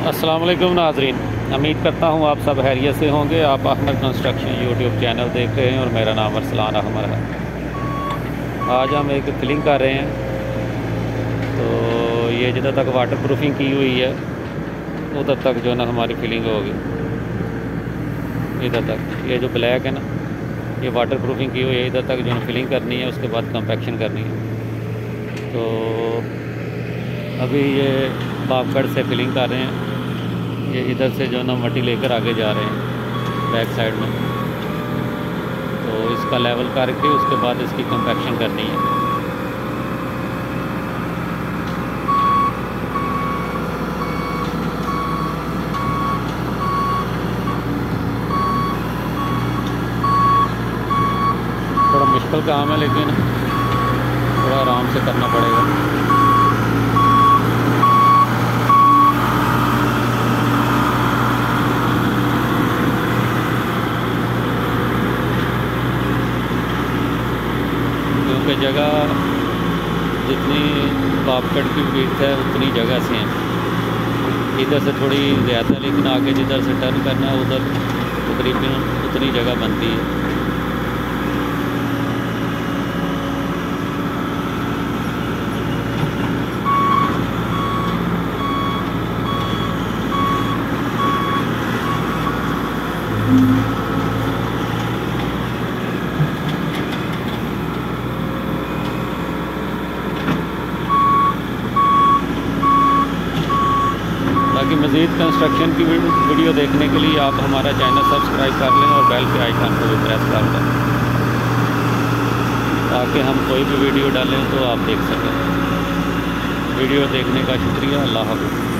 अस्सलाम वालेकुम नाज़रीन, उम्मीद करता हूँ आप सब खैरियत से होंगे। आप अहमद कंस्ट्रक्शन यूट्यूब चैनल देख रहे हैं और मेरा नाम अरसलान अहमद है। आज हम एक फिलिंग कर रहे हैं। तो ये जिधर तक वाटर प्रूफिंग की हुई है उधर तक जो है ना हमारी फिलिंग होगी। इधर तक ये जो ब्लैक है ना, ये वाटर प्रूफिंग की हुई है। इधर तक जो है फिलिंग करनी है, उसके बाद कंपैक्शन करनी है। तो अभी ये बापगढ़ से फिलिंग कर रहे हैं। ये इधर से जो है ना मट्टी लेकर आगे जा रहे हैं बैक साइड में। तो इसका लेवल करके उसके बाद इसकी कंपैक्शन करनी है। थोड़ा मुश्किल काम है, लेकिन थोड़ा आराम से करना पड़ेगा। क्योंकि जगह जितनी बापगढ़ की विड्थ है उतनी जगह से हैं। इधर से थोड़ी ज़्यादा, लेकिन आगे जिधर से टर्न करना है उधर तकरीबन उतनी जगह बनती है। ताकि मज़ीद कंस्ट्रक्शन की वीडियो देखने के लिए आप हमारा चैनल सब्सक्राइब कर लें और बेल के आइकन को भी प्रेस कर दें, ताकि हम कोई भी वीडियो डालें तो आप देख सकें। वीडियो देखने का शुक्रिया। अल्लाह हाफ़िज़।